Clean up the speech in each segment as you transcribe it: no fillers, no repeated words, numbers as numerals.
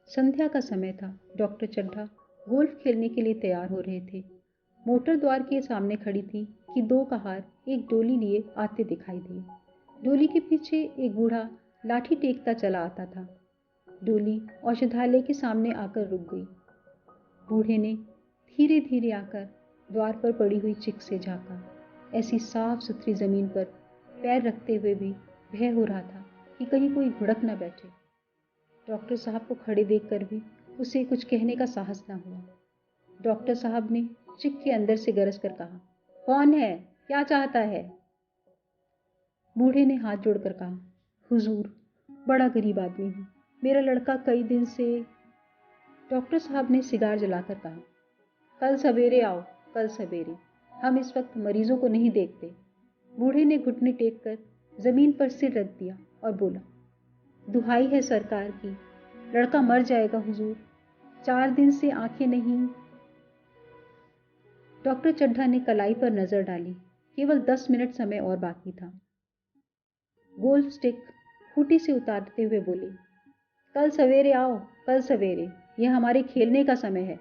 संध्या का समय था। डॉक्टर चड्ढा गोल्फ खेलने के लिए तैयार हो रहे थे। मोटर द्वार के सामने खड़ी थी कि दो कहार एक डोली लिए आते दिखाई दिए। डोली के पीछे एक बूढ़ा लाठी टेकता चला आता था। डोली औषधालय के सामने आकर रुक गई। बूढ़े ने धीरे धीरे आकर द्वार पर पड़ी हुई चिक से झांका। ऐसी साफ सुथरी जमीन पर पैर रखते हुए भी भय हो रहा था कि कहीं कोई घुड़क न बैठे। डॉक्टर साहब को खड़े देखकर भी उसे कुछ कहने का साहस न हुआ। डॉक्टर साहब ने चिक के अंदर से गरज कर कहा, कौन है, क्या चाहता है? बूढ़े ने हाथ जोड़कर कहा, हुजूर, बड़ा गरीब आदमी हूं, मेरा लड़का कई दिन से। डॉक्टर साहब ने सिगार जलाकर कहा, कल सवेरे आओ, कल सवेरे, हम इस वक्त मरीजों को नहीं देखते। बूढ़े ने घुटने टेक कर जमीन पर सिर रख दिया और बोला, दुहाई है सरकार की, लड़का मर जाएगा हुजूर, 4 दिन से आंखें नहीं। डॉक्टर चड्ढा ने कलाई पर नजर डाली। केवल 10 मिनट समय और बाकी था। गोल्फ स्टिक खूंटी से उतारते हुए बोले, कल सवेरे आओ, कल सवेरे, यह हमारे खेलने का समय है।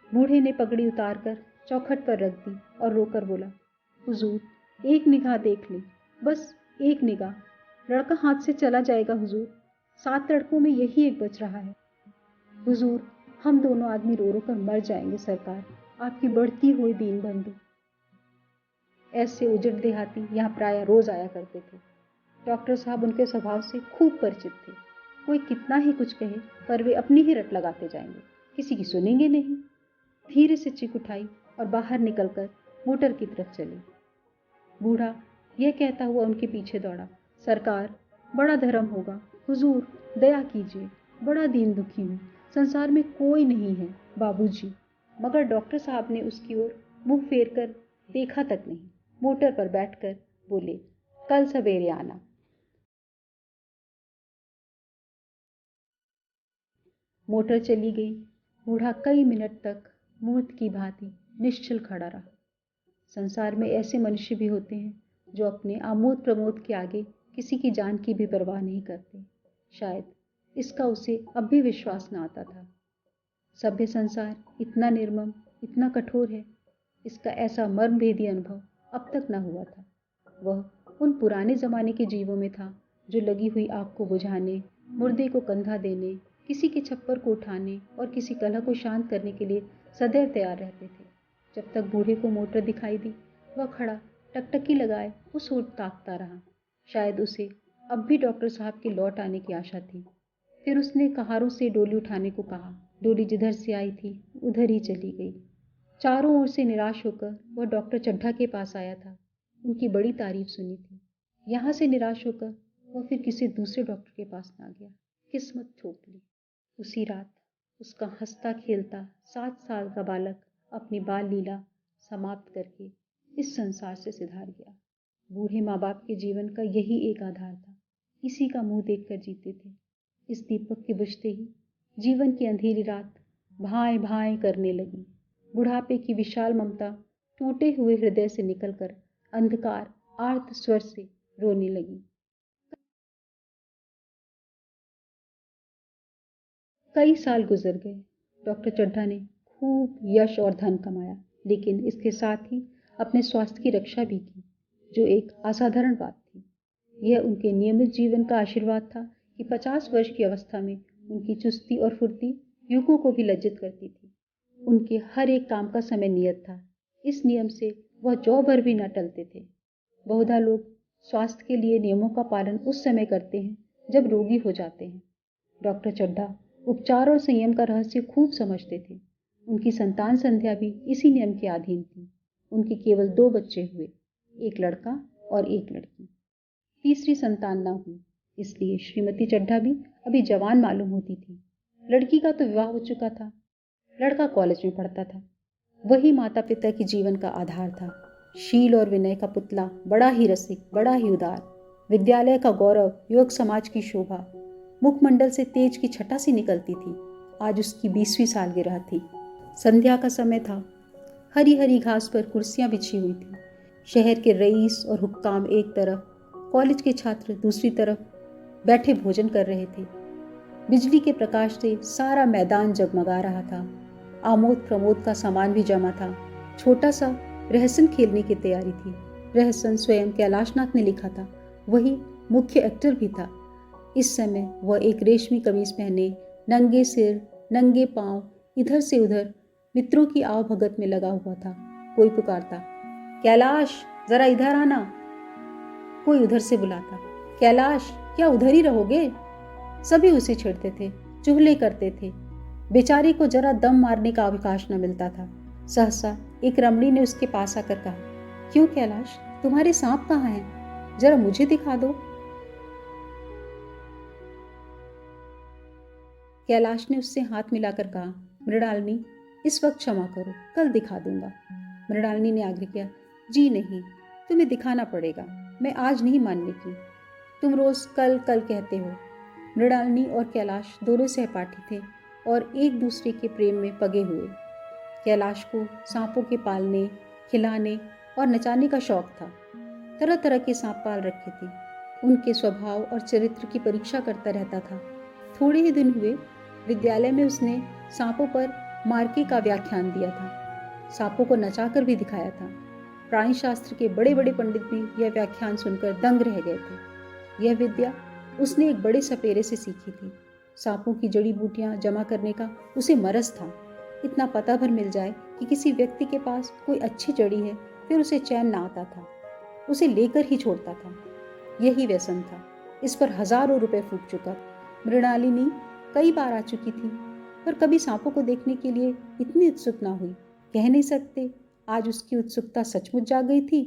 बूढ़े ने पगड़ी उतारकर चौखट पर रख दी और रोकर बोला, हुजूर, एक निगाह देख ले, बस एक निगाह, लड़का हाथ से चला जाएगा हुजूर, 7 लड़कों में यही एक बच रहा है। हुजूर, हम दोनों आदमी रो रो कर मर जाएंगे सरकार, आपकी बढ़ती हुई दीन बंधु। ऐसे उजड़ देहाती यहाँ प्राय रोज आया करते थे। डॉक्टर साहब उनके स्वभाव से खूब परिचित थे। कोई कितना ही कुछ कहे पर वे अपनी ही रट लगाते जाएंगे, किसी की सुनेंगे नहीं। धीरे से चिक उठाई और बाहर निकलकर मोटर की तरफ चले। बूढ़ा यह कहता हुआ उनके पीछे दौड़ा, सरकार, बड़ा धर्म होगा, हुजूर, दया कीजिए, बड़ा दीन दुखी हूँ, संसार में कोई नहीं है बाबूजी। मगर डॉक्टर साहब ने उसकी ओर मुंह फेर कर देखा तक नहीं। मोटर पर बैठकर बोले, कल सवेरे आना। मोटर चली गई। बूढ़ा कई मिनट तक मूर्त की भांति निश्चल खड़ा रहा। संसार में ऐसे मनुष्य भी होते हैं जो अपने आमोद प्रमोद के आगे किसी की जान की भी परवाह नहीं करते। शायद इसका उसे अब भी विश्वास न आता था। सभ्य संसार इतना निर्मम, इतना कठोर है, इसका ऐसा मर्मभेदी अनुभव अब तक न हुआ था। वह उन पुराने जमाने के जीवों में था जो लगी हुई आग को बुझाने, मुर्दे को कंधा देने, किसी के छप्पर को उठाने और किसी कलह को शांत करने के लिए सदैव तैयार रहते थे। जब तक बूढ़े को मोटर दिखाई दी, वह खड़ा टकटकी लगाए उस ओर ताकता रहा। शायद उसे अब भी डॉक्टर साहब के लौट आने की आशा थी। फिर उसने कहारों से डोली उठाने को कहा। डोली जिधर से आई थी उधर ही चली गई। चारों ओर से निराश होकर वह डॉक्टर चड्ढा के पास आया था। उनकी बड़ी तारीफ सुनी थी। यहाँ से निराश होकर वह फिर किसी दूसरे डॉक्टर के पास ना गया। किस्मत थोप ली। उसी रात उसका हंसता खेलता 7 साल का बालक अपनी बाल लीला समाप्त करके इस संसार से सिधार गया। बूढ़े माँ बाप के जीवन का यही एक आधार था। इसी का मुंह देखकर जीते थे। इस दीपक के बुझते ही जीवन की अंधेरी रात भाएं भाएं करने लगी। बुढ़ापे की विशाल ममता टूटे हुए हृदय से निकलकर अंधकार आर्त स्वर से रोने लगी। कई साल गुजर गए। डॉक्टर चड्ढा ने खूब यश और धन कमाया, लेकिन इसके साथ ही अपने स्वास्थ्य की रक्षा भी की, जो एक असाधारण बात थी। यह उनके नियमित जीवन का आशीर्वाद था कि 50 वर्ष की अवस्था में उनकी चुस्ती और फुर्ती युगों को भी लज्जित करती थी। उनके हर एक काम का समय नियत था। इस नियम से वह जौ भर भी न टलते थे। बहुधा लोग स्वास्थ्य के लिए नियमों का पालन उस समय करते हैं जब रोगी हो जाते हैं। डॉक्टर चड्ढा उपचार और संयम का रहस्य खूब समझते थे। उनकी संतान संध्या भी इसी नियम के अधीन थी। उनके केवल 2 बच्चे हुए, एक लड़का और एक लड़की। तीसरी संतान न हुई, इसलिए श्रीमती चड्ढा भी अभी जवान मालूम होती थी। लड़की का तो विवाह हो चुका था। लड़का कॉलेज में पढ़ता था। वही माता पिता के जीवन का आधार था। शील और विनय का पुतला, बड़ा ही रसिक, बड़ा ही उदार, विद्यालय का गौरव, युवक समाज की शोभा, मुखमंडल से तेज की छटा सी निकलती थी। आज उसकी 20वीं सालगिरह थी। संध्या का समय था। हरी हरी घास पर कुर्सियां बिछी हुई थी। शहर के रईस और हुक्काम एक तरफ, कॉलेज के छात्र दूसरी तरफ बैठे भोजन कर रहे थे। बिजली के प्रकाश से सारा मैदान जगमगा रहा था। आमोद प्रमोद का सामान भी जमा था। छोटा सा रहसन खेलने की तैयारी थी। रहसन स्वयं कैलाशनाथ ने लिखा था। वही मुख्य एक्टर भी था। इस समय वह एक रेशमी कमीज पहने, नंगे सिर नंगे पांव इधर से उधर मित्रों की आवभगत में लगा हुआ था। कोई पुकारता, कैलाश जरा इधर आना। कोई उधर से बुलाता, कैलाश क्या उधर ही रहोगे। सभी उसे छेड़ते थे, चुगली करते थे। बेचारे को जरा दम मारने का अवकाश न मिलता था। सहसा एक रमणी ने उसके पास आकर कहा, क्यों कैलाश, तुम्हारे सांप कहाँ हैं? जरा मुझे दिखा दो। कैलाश ने उससे हाथ मिलाकर कहा, मृणालिनी इस वक्त क्षमा करो, कल दिखा दूंगा। मृणालिनी ने आग्रह किया, जी नहीं, तुम्हें दिखाना पड़ेगा, मैं आज नहीं मानने की। तुम रोज कल कल कहते हो। मृणालिनी और कैलाश दोनों सहपाठी थे और एक दूसरे के प्रेम में पगे हुए। कैलाश को सांपों के पालने, खिलाने और नचाने का शौक था। तरह तरह के सांप पाल रखे थे। उनके स्वभाव और चरित्र की परीक्षा करता रहता था। थोड़े ही दिन हुए, विद्यालय में उसने सांपों पर मार्के का व्याख्यान दिया था। सांपों को नचाकर भी दिखाया था। प्राणी शास्त्र के बड़े बड़े पंडित भी यह व्याख्यान सुनकर दंग रह गए थे। यह विद्या उसने एक बड़े सपेरे से सीखी थी। सांपों की जड़ी बूटियां जमा करने का उसे मरज था। इतना पता भर मिल जाए कि किसी व्यक्ति के पास कोई अच्छी जड़ी है, फिर उसे चैन ना आता था, उसे लेकर ही छोड़ता था। यही व्यसन था। इस पर हजारों रुपए फूट चुका। मृणालिनी कई बार आ चुकी थी, पर कभी सांपों को देखने के लिए इतनी उत्सुक ना हुई। कह नहीं सकते आज उसकी उत्सुकता सचमुच जाग गई थी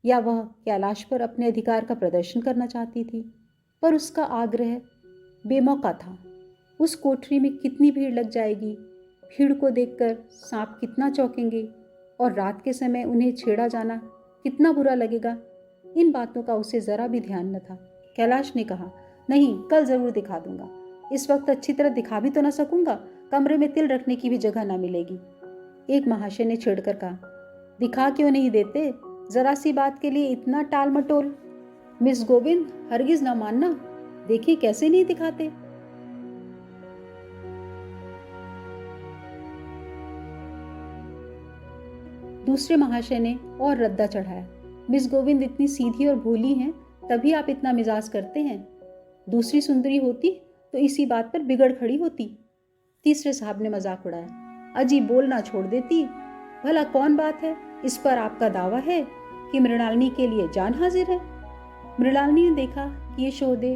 या वह कैलाश पर अपने अधिकार का प्रदर्शन करना चाहती थी। पर उसका आग्रह बेमौका था। उस कोठरी में कितनी भीड़ लग जाएगी, भीड़ को देखकर सांप कितना चौंकेंगे और रात के समय उन्हें छेड़ा जाना कितना बुरा लगेगा, इन बातों का उसे जरा भी ध्यान न था। कैलाश ने कहा, नहीं, कल जरूर दिखा दूंगा। इस वक्त अच्छी तरह दिखा भी तो न सकूंगा, कमरे में तिल रखने की भी जगह ना मिलेगी। एक महाशय ने छेड़कर कहा, दिखा क्यों नहीं देते, जरा सी बात के लिए इतना टाल मटोल। मिस गोविंद हरगिज ना मानना, देखिए कैसे नहीं दिखाते। दूसरे महाशय ने और रद्दा चढ़ाया, मिस गोविंद इतनी सीधी और भोली हैं, तभी आप इतना मिजाज करते हैं। दूसरी सुंदरी होती तो इसी बात पर बिगड़ खड़ी होती। तीसरे साहब ने मजाक उड़ाया, अजी बोलना छोड़ देती। भला कौन बात है, इस पर आपका दावा है कि मृणालिनी के लिए जान हाजिर है। मृणालिनी ने देखा कि ये शोधे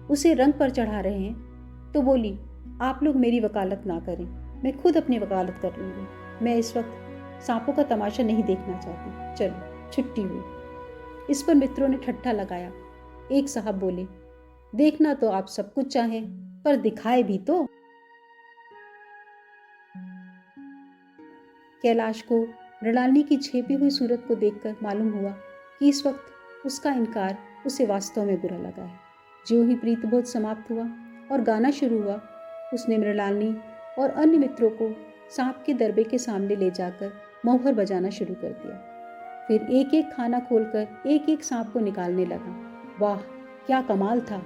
उसे रंग पर चढ़ा रहे हैं, तो बोली, आप लोग मेरी वकालत ना करें, मैं खुद अपनी वकालत कर लूँगी। मैं इस वक्त सांपों का तमाशा नहीं देखना चाहती, चलो छुट्टी हुई। इस पर मित्रों ने ठट्ठा लगाया। एक साहब बोले, देखना तो आप सब कुछ चाहें, पर दिखाए भी तो। कैलाश को मृणालिनी की छेपी हुई सूरत को देखकर मालूम हुआ कि इस वक्त उसका इनकार उसे वास्तव में बुरा लगा है। ज्यों ही प्रीतबोध समाप्त हुआ और गाना शुरू हुआ, उसने मृणालिनी और अन्य मित्रों को सांप के दरबे के सामने ले जाकर मौहर बजाना शुरू कर दिया। फिर एक एक खाना खोलकर एक एक सांप को निकालने लगा। वाह, क्या कमाल था।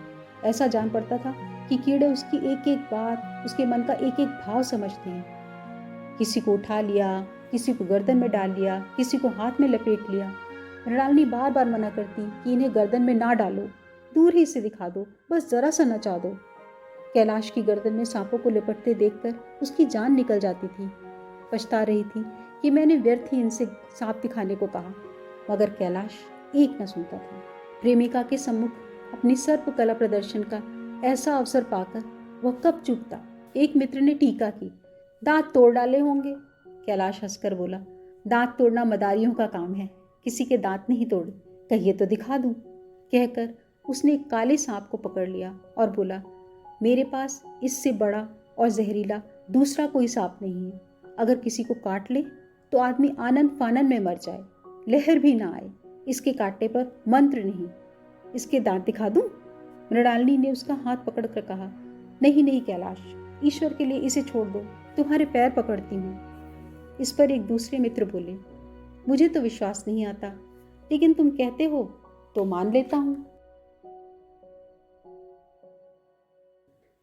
ऐसा जान पड़ता था कि कीड़े उसकी एक एक बात, उसके मन का एक एक भाव समझते हैं। किसी को उठा लिया, किसी को गर्दन में डाल लिया, किसी को हाथ में लपेट लिया। मृणालिनी बार बार मना करती कि इन्हें गर्दन में ना डालो, दूर ही से दिखा दो, बस जरा सा नचा दो। कैलाश की गर्दन में सांपों को लिपटते देखकर उसकी जान निकल जाती थी। पछता रही थी कि मैंने व्यर्थ ही इनसे सांप दिखाने को कहा, मगर कैलाश एक न सुनता था। प्रेमिका के सम्मुख अपनी सर्प कला प्रदर्शन का ऐसा अवसर पाकर वह कब चूकता। एक मित्र ने टीका की, दांत तोड़ डाले होंगे। कैलाश हंसकर बोला, दांत तोड़ना मदारियों का काम है, किसी के दांत नहीं तोड़े, कहिए तो दिखा दूं। कहकर उसने एक काले सांप को पकड़ लिया और बोला, मेरे पास इससे बड़ा और जहरीला दूसरा कोई सांप नहीं है। अगर किसी को काट ले तो आदमी आनन फानन में मर जाए, लहर भी ना आए। इसके काटने पर मंत्र नहीं। इसके दांत दिखा दूं? मृणालिनी ने उसका हाथ पकड़कर कहा, नहीं नहीं कैलाश, ईश्वर के लिए इसे छोड़ दो, तुम्हारे पैर पकड़ती हूँ। इस पर एक दूसरे मित्र बोले, मुझे तो विश्वास नहीं आता, लेकिन तुम कहते हो तो मान लेता हूं।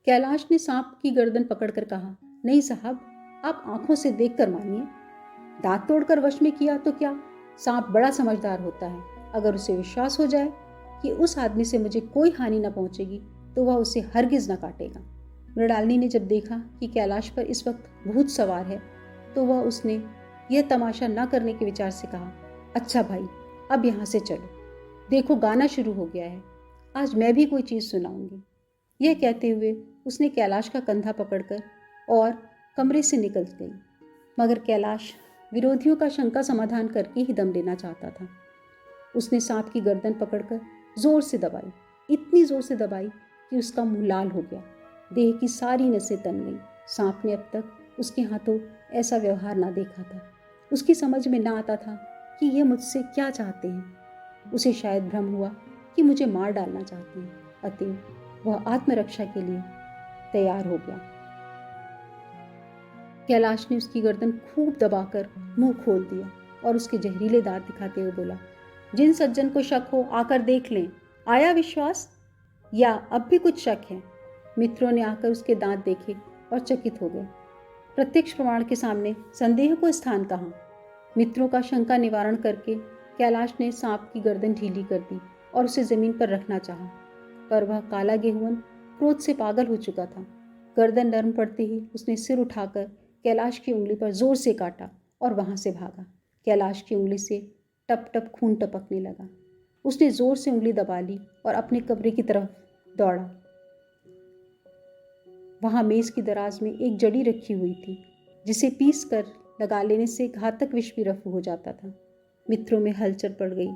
कैलाश ने सांप की गर्दन पकड़कर कहा, नहीं साहब, आप आंखों से देखकर मानिए। दांत तोड़कर वश में किया तो क्या, सांप बड़ा समझदार होता है। अगर उसे विश्वास हो जाए कि उस आदमी से मुझे कोई हानि न पहुंचेगी तो वह उसे हरगिज न काटेगा। मृणालिनी ने जब देखा कि कैलाश पर इस वक्त भूत सवार है तो वह उसने यह तमाशा न करने के विचार से कहा, अच्छा भाई, अब यहाँ से चलो, देखो गाना शुरू हो गया है, आज मैं भी कोई चीज़ सुनाऊंगी। यह कहते हुए उसने कैलाश का कंधा पकड़कर और कमरे से निकल गई। मगर कैलाश विरोधियों का शंका समाधान करके ही दम लेना चाहता था। उसने सांप की गर्दन पकड़कर जोर से दबाई, इतनी जोर से दबाई कि उसका मुंह लाल हो गया, देह की सारी नसें तन गईं। सांप ने अब तक उसके हाथों ऐसा व्यवहार ना देखा था। उसकी समझ में ना आता था कि यह मुझसे क्या चाहते हैं। उसे शायद भ्रम हुआ कि मुझे मार डालना चाहते हैं, अतएव वह आत्मरक्षा के लिए तैयार हो गया। कैलाश ने उसकी गर्दन खूब दबाकर मुंह खोल दिया और उसके जहरीले दांत दिखाते हुए बोला, जिन सज्जन को शक हो आकर देख लें, आया विश्वास या अब भी कुछ शक है। मित्रों ने आकर उसके दांत देखे और चकित हो गए। प्रत्यक्ष प्रमाण के सामने संदेह को स्थान कहाँ। मित्रों का शंका निवारण करके कैलाश ने सांप की गर्दन ढीली कर दी और उसे जमीन पर रखना चाहा, पर वह काला गेहुअन क्रोध से पागल हो चुका था। गर्दन नरम पड़ते ही उसने सिर उठाकर कैलाश की उंगली पर जोर से काटा और वहां से भागा। कैलाश की उंगली से टप टप खून टपकने लगा। उसने जोर से उंगली दबा ली और अपने कमरे की तरफ दौड़ा। वहां मेज की दराज में एक जड़ी रखी हुई थी, जिसे पीस कर लगा लेने से घातक विष भी रफू हो जाता था। मित्रों में हलचल पड़ गई।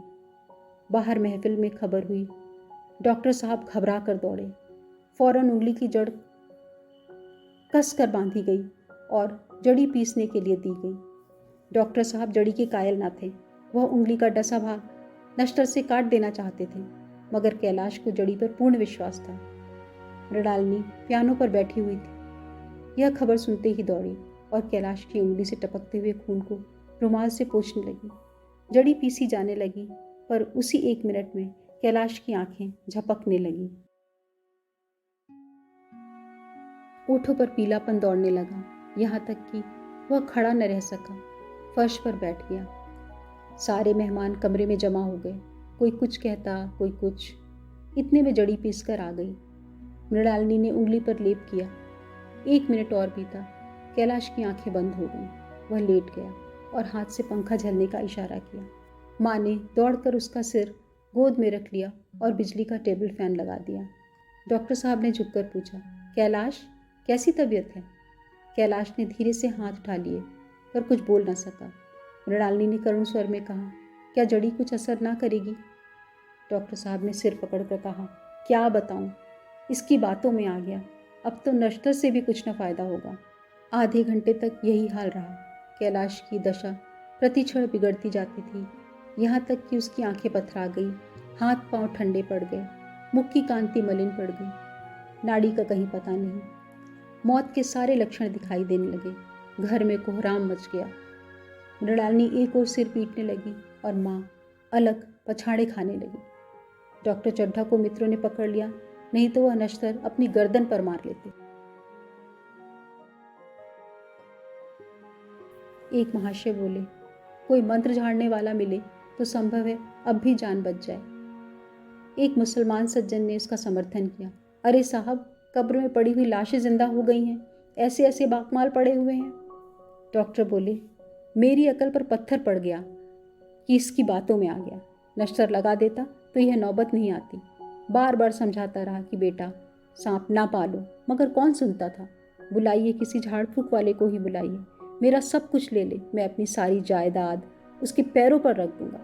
बाहर महफिल में खबर हुई। डॉक्टर साहब घबरा कर दौड़े। फौरन उंगली की जड़ कस कर बांधी गई और जड़ी पीसने के लिए दी गई। डॉक्टर साहब जड़ी के कायल न थे। वह उंगली का डसा भाग नश्तर से काट देना चाहते थे, मगर कैलाश को जड़ी पर पूर्ण विश्वास था। मृणालिनी पियानो पर बैठी हुई थी। यह खबर सुनते ही दौड़ी और कैलाश की उंगली से टपकते हुए खून को रुमाल से पोंछने लगी। जड़ी पीसी जाने लगी, पर उसी 1 मिनट में कैलाश की आंखें झपकने लगी। ओठों पर पीलापन दौड़ने लगा, यहाँ तक कि वह खड़ा न रह सका, फर्श पर बैठ गया। सारे मेहमान कमरे में जमा हो गए, कोई कुछ कहता, कोई कुछ। इतने में जड़ी पीस कर आ गई। मृणालिनी ने उंगली पर लेप किया। 1 मिनट और बीता। कैलाश की आंखें बंद हो गईं। वह लेट गया और हाथ से पंखा झलने का इशारा किया। माँ ने दौड़कर उसका सिर गोद में रख लिया और बिजली का टेबल फैन लगा दिया। डॉक्टर साहब ने झुककर पूछा, कैलाश, कैसी तबीयत है? कैलाश ने धीरे से हाथ उठा लिए, पर कुछ बोल न सका। मृणालिनी ने करुण स्वर में कहा, क्या जड़ी कुछ असर ना करेगी? डॉक्टर साहब ने सिर पकड़कर कहा, क्या बताऊं, इसकी बातों में आ गया। अब तो नश्तर से भी कुछ न फायदा होगा। आधे घंटे तक यही हाल रहा। कैलाश की दशा प्रतिक्षण बिगड़ती जाती थी, यहाँ तक कि उसकी आंखें पथरा गई, हाथ पांव ठंडे पड़ गए, मुख की कांति मलिन पड़ गई, नाड़ी का कहीं पता नहीं। मौत के सारे लक्षण दिखाई देने लगे। घर में कोहराम मच गया। मृणालिनी एक ओर सिर पीटने लगी और माँ अलग पछाड़े खाने लगी। डॉक्टर चड्ढा को मित्रों ने पकड़ लिया, नहीं तो वह नश्तर अपनी गर्दन पर मार लेते। एक महाशय बोले, कोई मंत्र झाड़ने वाला मिले तो संभव है अब भी जान बच जाए। एक मुसलमान सज्जन ने उसका समर्थन किया, अरे साहब, कब्र में पड़ी हुई लाशें जिंदा हो गई हैं, ऐसे ऐसे बाकमाल पड़े हुए हैं। डॉक्टर बोले, मेरी अकल पर पत्थर पड़ गया कि इसकी बातों में आ गया। नश्तर लगा देता तो यह नौबत नहीं आती। बार बार समझाता रहा कि बेटा, सांप ना पालो, मगर कौन सुनता था। बुलाइए, किसी झाड़ फूक वाले को ही बुलाइए, मेरा सब कुछ ले ले, मैं अपनी सारी जायदाद उसके पैरों पर रख दूंगा,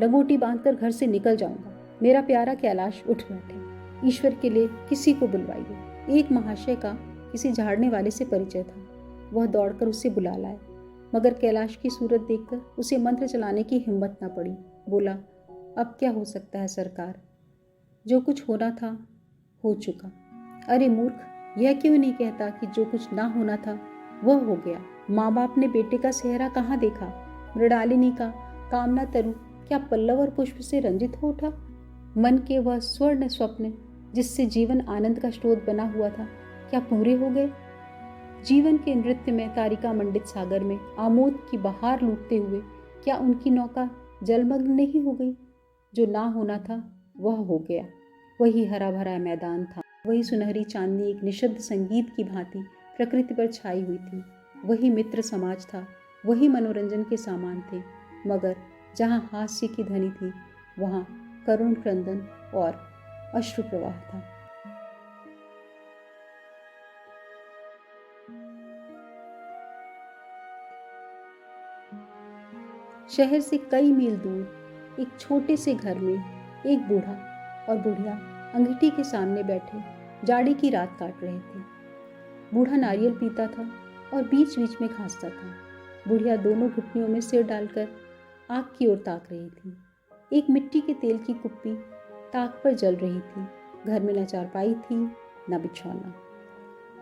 लंगोटी बांधकर घर से निकल जाऊंगा। मेरा प्यारा कैलाश उठ बैठे, ईश्वर के लिए किसी को बुलवाइए। एक महाशय का किसी झाड़ने वाले से परिचय था। वह दौड़कर उसे बुला लाए, मगर कैलाश की सूरत देखकर उसे मंत्र चलाने की हिम्मत ना पड़ी। बोला, अब क्या हो सकता है सरकार, जो कुछ होना था हो चुका। अरे मूर्ख, यह क्यों नहीं कहता कि जो कुछ ना होना था वह हो गया, माँ बाप ने बेटे का सेहरा कहाँ देखा? मृणालिनी का कामना तरु क्या पल्लव और पुष्प से रंजित हो उठा? मन के वह स्वर्ण स्वप्न जिससे जीवन आनंद का स्रोत बना हुआ था, क्या पूरे हो गए? जीवन के नृत्य में तारिका मंडित सागर में आमोद की बहार लूटते हुए क्या उनकी नौका जलमग्न नहीं हो गई? जो ना होना था वह हो गया। वही हरा भरा मैदान था, वही सुनहरी चांदनी एक निशब्द संगीत की भांति प्रकृति पर छाई हुई थी। वही मित्र समाज था, वही मनोरंजन के सामान थे, मगर जहाँ हास्य की ध्वनि थी वहाँ करुण क्रंदन और अश्रु प्रवाह था। शहर से कई मील दूर एक छोटे से घर में एक बूढ़ा और बुढ़िया अंगीठी के सामने बैठे जाड़े की रात काट रहे थे। बूढ़ा नारियल पीता था और बीच बीच में खांसता था। बुढ़िया दोनों घुटनियों में सिर डालकर आग की ओर ताक रही थी। एक मिट्टी के तेल की कुप्पी ताक पर जल रही थी। घर में न चारपाई थी न बिछौना।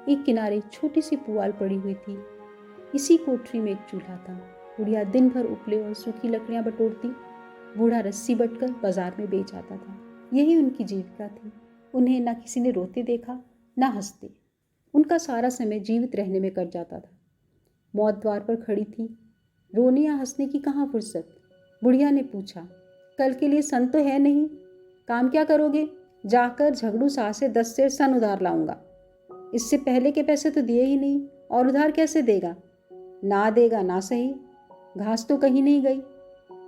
एक किनारे छोटी सी पुआल पड़ी हुई थी। इसी कोठरी में एक चूल्हा था। बुढ़िया दिन भर उपले और सूखी लकड़ियां बटोरती, बूढ़ा रस्सी बटकर बाजार में बेच आता था। यही उनकी जीविका थी। उन्हें न किसी ने रोते देखा न हंसते। उनका सारा समय जीवित रहने में कट जाता था। मौत द्वार पर खड़ी थी, रोने या हंसने की कहाँ फुर्सत। बुढ़िया ने पूछा, कल के लिए सन तो है नहीं, काम क्या करोगे? जाकर झगड़ू साह से 10 सेर सन उधार लाऊंगा। इससे पहले के पैसे तो दिए ही नहीं, और उधार कैसे देगा? ना देगा ना सही, घास तो कहीं नहीं गई।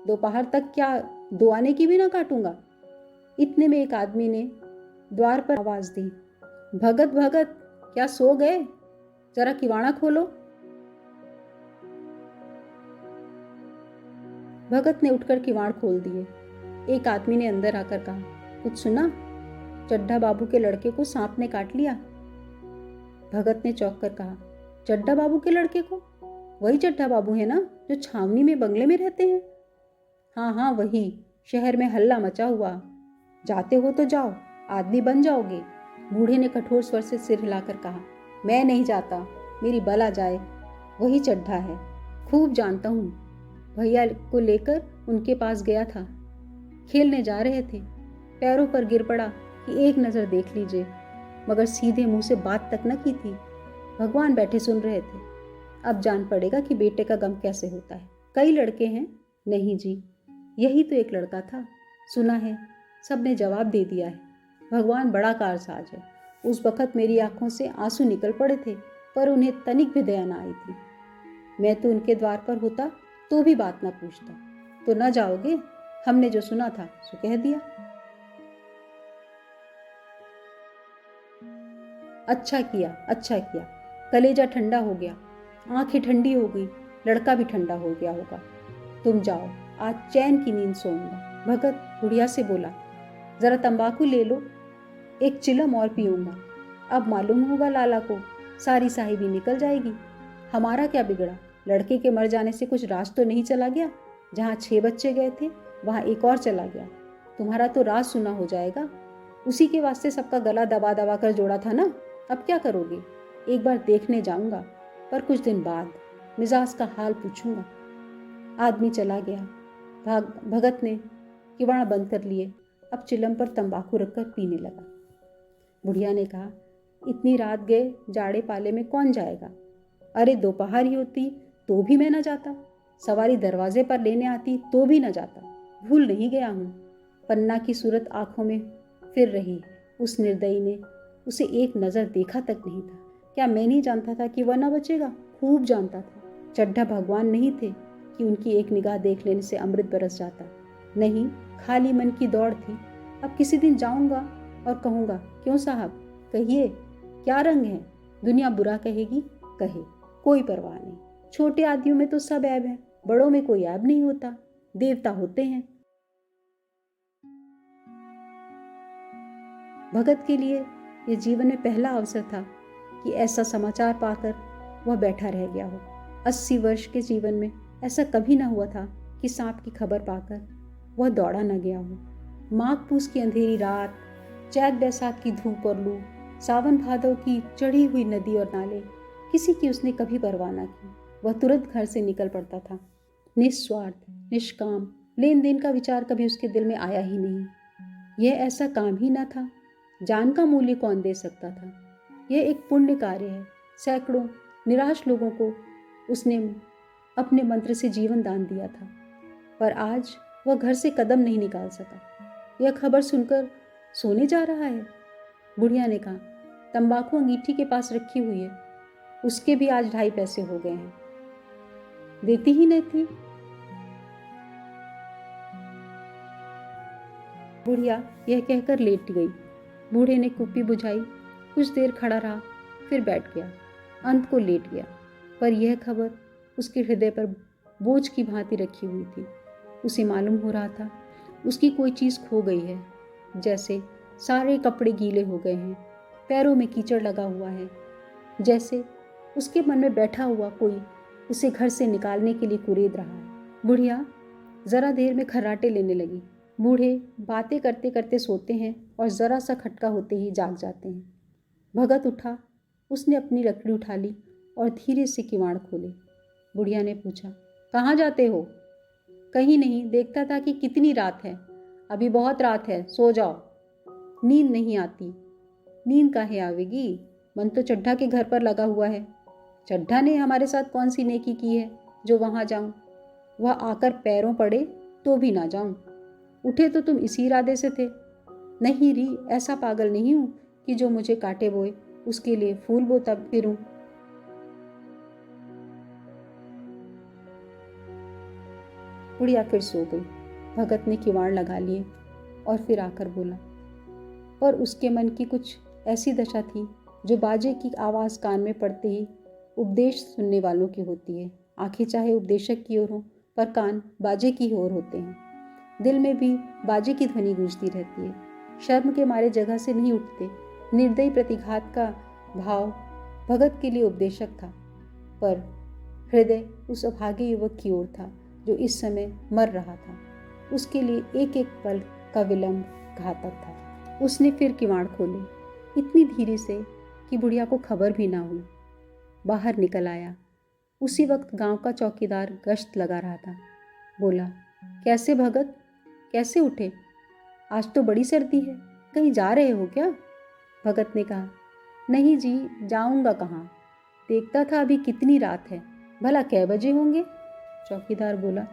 दोपहर तक क्या 2 आने की भी ना काटूंगा। इतने में एक आदमी ने द्वार पर आवाज दी, भगत भगत, क्या सो गए? जरा किवाड़ा खोलो। भगत ने उठकर किवाड़ खोल दिए। एक आदमी ने अंदर आकर कहा, कुछ सुना? चड्ढा बाबू के लड़के को सांप ने काट लिया। भगत ने चौंक कर कहा, चड्ढा बाबू के लड़के को? वही चड्ढा बाबू है ना जो छावनी में बंगले में रहते हैं? हाँ हाँ वही। शहर में हल्ला मचा हुआ। जाते हो तो जाओ, आदमी बन जाओगे। बूढ़े ने कठोर स्वर से सिर हिलाकर कहा, मैं नहीं जाता, मेरी बला जाए। वही चड्ढा है, खूब जानता हूँ। भैया को लेकर उनके पास गया था, खेलने जा रहे थे। पैरों पर गिर पड़ा कि एक नज़र देख लीजिए, मगर सीधे मुंह से बात तक न की थी। भगवान बैठे सुन रहे थे। अब जान पड़ेगा कि बेटे का गम कैसे होता है। कई लड़के हैं? नहीं जी, यही तो एक लड़का था। सुना है, सबने जवाब दे दिया है। भगवान बड़ा कारसाज है। उस वक़्त मेरी आंखों से आंसू निकल पड़े थे, पर उन्हें तनिक भी दया न आई थी। मैं तो उनके द्वार पर होता तो भी बात न पूछता। तो न जाओगे? हमने जो सुना था सो कह दिया। अच्छा किया, अच्छा किया। कलेजा ठंडा हो गया, आंखें ठंडी हो गई, लड़का भी ठंडा हो गया होगा। तुम जाओ, आज चैन की नींद सोऊंगा। भगत बुढ़िया से बोला, जरा तंबाकू ले लो, एक चिलम और पीऊंगा। अब मालूम होगा लाला को, सारी साहिबी निकल जाएगी। हमारा क्या बिगड़ा? लड़के के मर जाने से कुछ राज तो नहीं चला गया? जहाँ 6 बच्चे गए थे वहाँ एक और चला गया। तुम्हारा तो राज सुना हो जाएगा। उसी के वास्ते सबका गला दबा दबा कर जोड़ा था ना। अब क्या करोगे? एक बार देखने जाऊंगा, पर कुछ दिन बाद मिजाज का हाल पूछूंगा। आदमी चला गया। भगत ने किवाड़ बंद कर लिए। अब चिलम पर तंबाकू रखकर पीने लगा। बुढ़िया ने कहा, इतनी रात गए जाड़े पाले में कौन जाएगा? अरे दोपहर ही होती तो भी मैं न जाता। सवारी दरवाजे पर लेने आती तो भी न जाता। भूल नहीं गया हूँ। पन्ना की सूरत आंखों में फिर रही। उस निर्दयी ने उसे एक नज़र देखा तक नहीं था। क्या मैं नहीं जानता था कि वह न बचेगा? खूब जानता था। चड्ढा भगवान नहीं थे कि उनकी एक निगाह देख लेने से अमृत बरस जाता। नहीं, खाली मन की दौड़ थी। अब किसी दिन जाऊंगा और कहूँगा, क्यों साहब कहिए, क्या रंग है? दुनिया बुरा कहेगी, कहे, कोई परवाह नहीं। छोटे आदमियों में तो सब ऐब है, बड़ों में कोई ऐब नहीं होता। देवता होते हैं। भगत के लिए यह जीवन में पहला अवसर था कि ऐसा समाचार पाकर वह बैठा रह गया हो। 80 वर्ष के जीवन में ऐसा कभी न हुआ था कि सांप की खबर पाकर वह दौड़ा न गया हो। माघ पूस की अंधेरी रात, चैत बैसाख की धूप और लू, सावन भादव की चढ़ी हुई नदी और नाले, किसी की उसने कभी परवाह न की। वह तुरंत घर से निकल पड़ता था। निस्वार्थ, निष्काम, लेन देन का विचार कभी उसके दिल में आया ही नहीं। यह ऐसा काम ही न था। जान का मूल्य कौन दे सकता था? यह एक पुण्य कार्य है। सैकड़ों निराश लोगों को उसने अपने मंत्र से जीवन दान दिया था, पर आज वह घर से कदम नहीं निकाल सका। यह खबर सुनकर सोने जा रहा है। बुढ़िया ने कहा, तंबाकू अंगीठी के पास रखी हुई है, उसके भी आज 2.5 पैसे हो गए हैं। देती ही नहीं थी। बुढ़िया यह कहकर लेट गई। बूढ़े ने कुप्पी बुझाई, कुछ देर खड़ा रहा, फिर बैठ गया, अंत को लेट गया। पर यह खबर उसके हृदय पर बोझ की भांति रखी हुई थी। उसे मालूम हो रहा था उसकी कोई चीज़ खो गई है, जैसे सारे कपड़े गीले हो गए हैं, पैरों में कीचड़ लगा हुआ है, जैसे उसके मन में बैठा हुआ कोई उसे घर से निकालने के लिए कुरेद रहा है। बुढ़िया ज़रा देर में खर्राटे लेने लगी। बूढ़े बातें करते करते सोते हैं और ज़रा सा खटका होते ही जाग जाते हैं। भगत उठा, उसने अपनी लकड़ी उठा ली और धीरे से किवाड़ खोले। बुढ़िया ने पूछा, कहाँ जाते हो? कहीं नहीं, देखता था कि कितनी रात है। अभी बहुत रात है, सो जाओ। नींद नहीं आती। नींद काहे आवेगी? मन तो चड्ढा के घर पर लगा हुआ है। चड्ढा ने हमारे साथ कौन सी नेकी की है जो वहाँ जाऊँ? वह आकर पैरों पड़े तो भी ना जाऊँ। उठे तो तुम इसी इरादे से थे। नहीं री, ऐसा पागल नहीं हूँ कि जो मुझे काटे बोए उसके लिए फूल बोता फिरूं। बुढ़िया फिर सो गई। भगत ने किवाड़ लगा लिए और फिर आकर बोला, पर उसके मन की कुछ ऐसी दशा थी जो बाजे की आवाज़ कान में पड़ते ही उपदेश सुनने वालों की होती है। आंखें चाहे उपदेशक की ओर हों, पर कान बाजे की ओर होते हैं। दिल में भी बाजे की ध्वनि गूंजती रहती है। शर्म के मारे जगह से नहीं उठते। निर्दयी प्रतिघात का भाव भगत के लिए उपदेशक था, पर हृदय उस अभागे युवक की ओर था जो इस समय मर रहा था। उसके लिए एक एक पल का विलंब घातक था। उसने फिर किवाड़ खोले, इतनी धीरे से कि बुढ़िया को खबर भी ना हुई। बाहर निकल आया। उसी वक्त गांव का चौकीदार गश्त लगा रहा था। बोला, कैसे भगत, कैसे उठे? आज तो बड़ी सर्दी है, कहीं जा रहे हो क्या? भगत ने कहा, नहीं जी, जाऊंगा कहाँ? देखता था अभी कितनी रात है, भला कै बजे होंगे? चौकीदार बोला,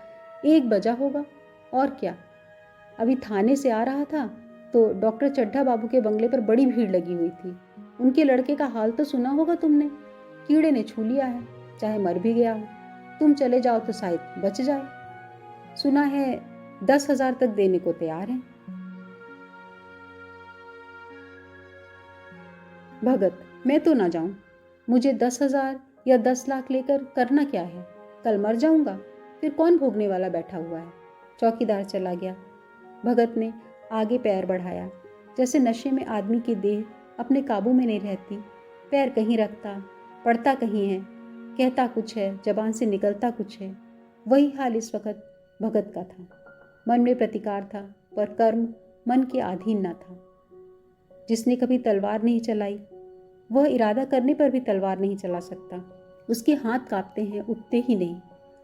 1 बजा होगा, और क्या? अभी थाने से आ रहा था तो डॉक्टर चड्ढा बाबू के बंगले पर बड़ी भीड़ लगी हुई थी। उनके लड़के का हाल तो सुना होगा तुमने। कीड़े ने छू लिया है, चाहे मर भी गया हो। तुम चले जाओ तो शायद बच जाए। सुना है 10,000 तक देने को तैयार हैं। भगत, मैं तो ना जाऊं। मुझे 10,000 या 10 लाख लेकर करना क्या है? कल मर जाऊंगा, फिर कौन भोगने वाला बैठा हुआ है? चौकीदार चला गया। भगत ने आगे पैर बढ़ाया। जैसे नशे में आदमी की देह अपने काबू में नहीं रहती। पैर कहीं रखता, पड़ता कहीं है, कहता कुछ है, जबान से निकलता कुछ है। वही हाल इस वक्त भगत का था। मन में प्रतिकार था, पर कर्म मन के अधीन न था। जिसने कभी तलवार नहीं चलाई, वह इरादा करने पर भी तलवार नहीं चला सकता। उसके हाथ कांपते हैं, उठते ही नहीं।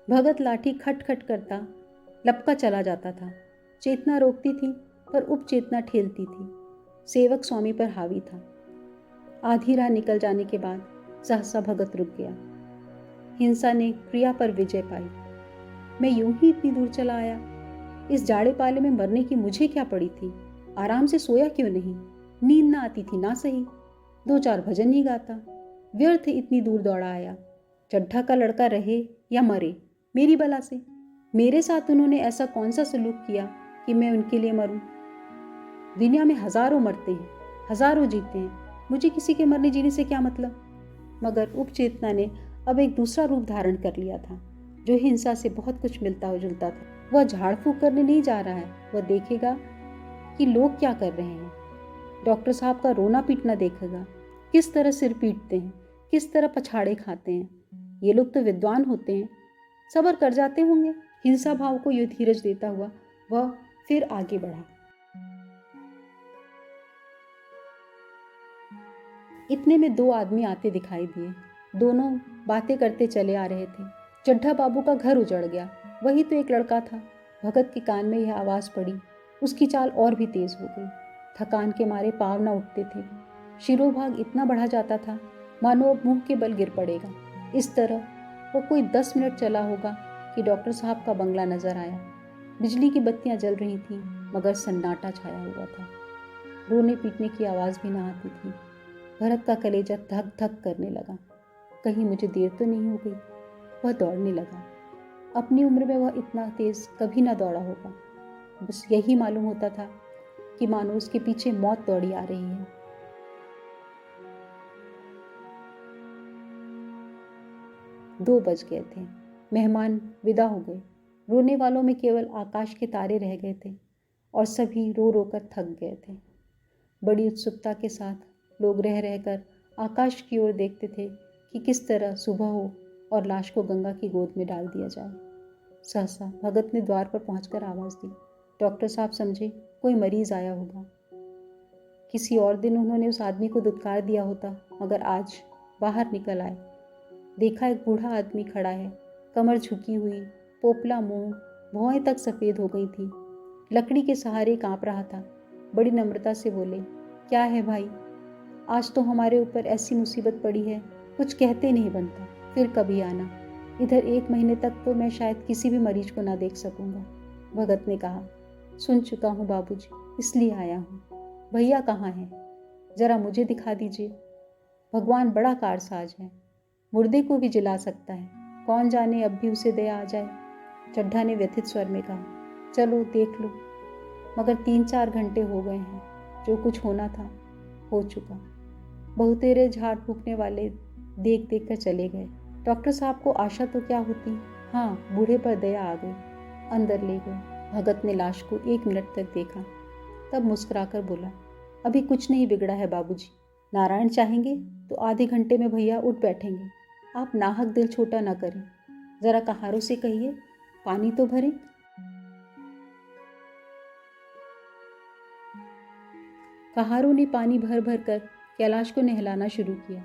भगत लाठी खट खट करता लपका चला जाता था। चेतना रोकती थी, पर उपचेतना ठेलती थी। सेवक स्वामी पर हावी था। आधी राह निकल जाने के बाद सहसा भगत रुक गया। हिंसा ने क्रिया पर विजय पाई। मैं यूं ही इतनी दूर चला आया। इस जाड़े पाले में मरने की मुझे क्या पड़ी थी? आराम से सोया क्यों नहीं? नींद ना आती थी ना सही, 2-4 भजन ही गाता। व्यर्थ इतनी दूर दौड़ा आया। चड्ढा का लड़का रहे या मरे, मेरी बला से। मेरे साथ उन्होंने ऐसा कौन सा सलूक किया कि मैं उनके लिए मरूं? दुनिया में हजारों मरते हैं, हजारों जीते हैं। मुझे किसी के मरने जीने से क्या मतलब? मगर उपचेतना ने अब एक दूसरा रूप धारण कर लिया था, जो हिंसा से बहुत कुछ मिलता जुलता था। वह झाड़ फूक करने नहीं जा रहा है, वह देखेगा कि लोग क्या कर रहे हैं। डॉक्टर साहब का रोना पीटना देखेगा, किस तरह सिर पीटते हैं, किस तरह पछाड़े खाते हैं। ये लोग तो विद्वान होते हैं, सब्र कर जाते होंगे। हिंसा भाव को ये धीरज देता हुआ वह फिर आगे बढ़ा। इतने में 2 आदमी आते दिखाई दिए। दोनों बातें करते चले आ रहे थे। चड्ढा बाबू का घर उजड़ गया, वही तो एक लड़का था। भगत के कान में यह आवाज़ पड़ी। उसकी चाल और भी तेज हो गई। थकान के मारे पाँव न उठते थे। शिरोभाग इतना बढ़ा जाता था मानो अब मुंह के बल गिर पड़ेगा। इस तरह वो कोई 10 मिनट चला होगा कि डॉक्टर साहब का बंगला नजर आया। बिजली की बत्तियां जल रही थीं, मगर सन्नाटा छाया हुआ था। रोने पीटने की आवाज़ भी ना आती थी। भरत का कलेजा धक धक करने लगा। कहीं मुझे देर तो नहीं हो गई। वह दौड़ने लगा। अपनी उम्र में वह इतना तेज कभी ना दौड़ा होगा। बस यही मालूम होता था कि मानो उसके पीछे मौत दौड़ी आ रही है। 2 बज गए थे। मेहमान विदा हो गए। रोने वालों में केवल आकाश के तारे रह गए थे और सभी रो रो कर थक गए थे। बड़ी उत्सुकता के साथ लोग रह रहकर आकाश की ओर देखते थे कि किस तरह सुबह हो और लाश को गंगा की गोद में डाल दिया जाए। सहसा भगत ने द्वार पर पहुंचकर आवाज़ दी। डॉक्टर साहब समझे कोई मरीज आया होगा। किसी और दिन उन्होंने उस आदमी को दुत्कार दिया होता, मगर आज बाहर निकल आए। देखा एक बूढ़ा आदमी खड़ा है, कमर झुकी हुई, पोपला मुंह, भौहें तक सफ़ेद हो गई थी। लकड़ी के सहारे कांप रहा था। बड़ी नम्रता से बोले, क्या है भाई, आज तो हमारे ऊपर ऐसी मुसीबत पड़ी है, कुछ कहते नहीं बनता। फिर कभी आना। इधर 1 महीने तक तो मैं शायद किसी भी मरीज को ना देख सकूंगा। भगत ने कहा, सुन चुका हूँ बाबूजी, इसलिए आया हूँ। भैया कहाँ हैं? जरा मुझे दिखा दीजिए। भगवान बड़ा कारसाज है, मुर्दे को भी जिला सकता है। कौन जाने अब भी उसे दया आ जाए। चड्ढा ने व्यथित स्वर में कहा, चलो देख लो। मगर 3-4 घंटे हो गए हैं। जो कुछ होना था हो चुका। बहुतेरे झाड़ फूकने वाले देख देख कर चले गए। डॉक्टर साहब को आशा तो क्या होती, हाँ बूढ़े पर दया आ गई। अंदर ले गए। भगत ने लाश को 1 मिनट तक देखा, तब मुस्कुराकर बोला, अभी कुछ नहीं बिगड़ा है बाबूजी। नारायण चाहेंगे तो आधे घंटे में भैया उठ बैठेंगे। आप नाहक दिल छोटा न करें। जरा कहारों से कहिए पानी तो भरें। कहारों ने पानी भर भर कर कैलाश को नहलाना शुरू किया।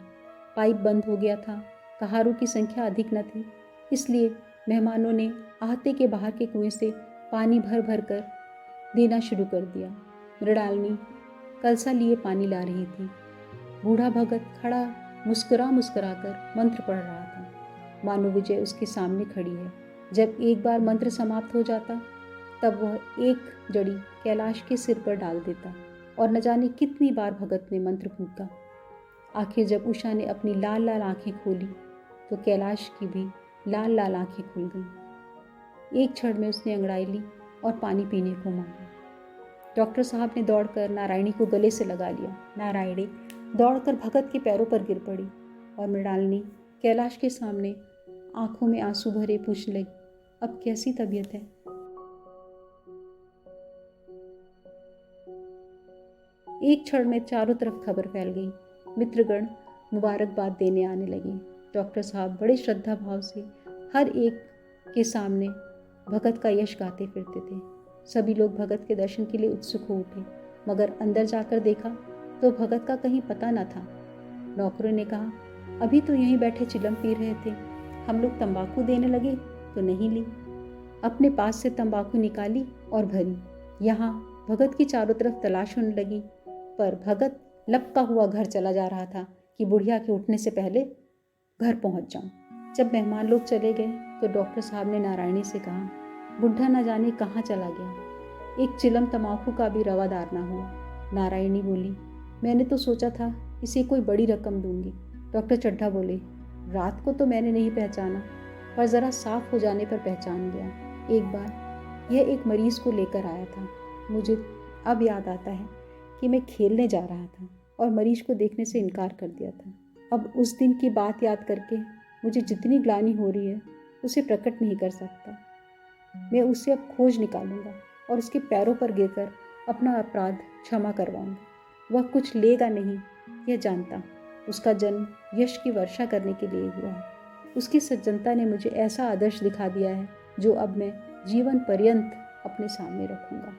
पाइप बंद हो गया था। कहारों की संख्या अधिक न थी, इसलिए मेहमानों ने आहते के बाहर के कुएं से पानी भर भर कर देना शुरू कर दिया। मृणालिनी कलसा लिए पानी ला रही थी। बूढ़ा भगत खड़ा मुस्कुरा मुस्कुरा कर मंत्र पढ़ रहा था, मानो विजय उसके सामने खड़ी है। जब एक बार मंत्र समाप्त हो जाता, तब वह एक जड़ी कैलाश के सिर पर डाल देता और न जाने कितनी बार भगत ने मंत्र फूंका। आखिर जब उषा ने अपनी लाल लाल आंखें खोली तो कैलाश की भी लाल लाल आंखें खुल गईं। एक क्षण में उसने अंगड़ाई ली और पानी पीने को मांगा। डॉक्टर साहब ने दौड़कर नारायणी को गले से लगा लिया। नारायणी दौड़कर भगत के पैरों पर गिर पड़ी और मृणालिनी कैलाश के सामने आंखों में आंसू भरे पूछने लगी, अब कैसी तबीयत है? एक क्षण में चारों तरफ खबर फैल गई। मित्रगण मुबारकबाद देने आने लगे। डॉक्टर साहब बड़े श्रद्धा भाव से हर एक के सामने भगत का यश गाते फिरते थे। सभी लोग भगत के दर्शन के लिए उत्सुक हो उठे, मगर अंदर जाकर देखा तो भगत का कहीं पता न था। नौकरों ने कहा, अभी तो यहीं बैठे चिलम पी रहे थे, हम लोग तंबाकू देने लगे तो नहीं ली। अपने पास से तंबाकू निकाली और भरी। यहाँ भगत की चारों तरफ तलाश होने लगी, पर भगत लपका हुआ घर चला जा रहा था कि बुढ़िया के उठने से पहले घर पहुंच जाऊं। जब मेहमान लोग चले गए तो डॉक्टर साहब ने नारायणी से कहा, बुढ़ा न जाने कहाँ चला गया। एक चिलम तंबाकू का भी रवादार ना हुआ। नारायणी बोली, मैंने तो सोचा था इसे कोई बड़ी रकम दूंगी। डॉक्टर चड्ढा बोले, रात को तो मैंने नहीं पहचाना, पर ज़रा साफ हो जाने पर पहचान गया। एक बार यह एक मरीज़ को लेकर आया था। मुझे अब याद आता है कि मैं खेलने जा रहा था और मरीज को देखने से इनकार कर दिया था। अब उस दिन की बात याद करके मुझे जितनी ग्लानि हो रही है उसे प्रकट नहीं कर सकता। मैं उसे अब खोज निकालूंगा और उसके पैरों पर गिरकर अपना अपराध क्षमा करवाऊंगा। वह कुछ लेगा नहीं, यह जानता। उसका जन्म यश की वर्षा करने के लिए हुआ है। उसकी सज्जनता ने मुझे ऐसा आदर्श दिखा दिया है जो अब मैं जीवन पर्यंत अपने सामने रखूंगा।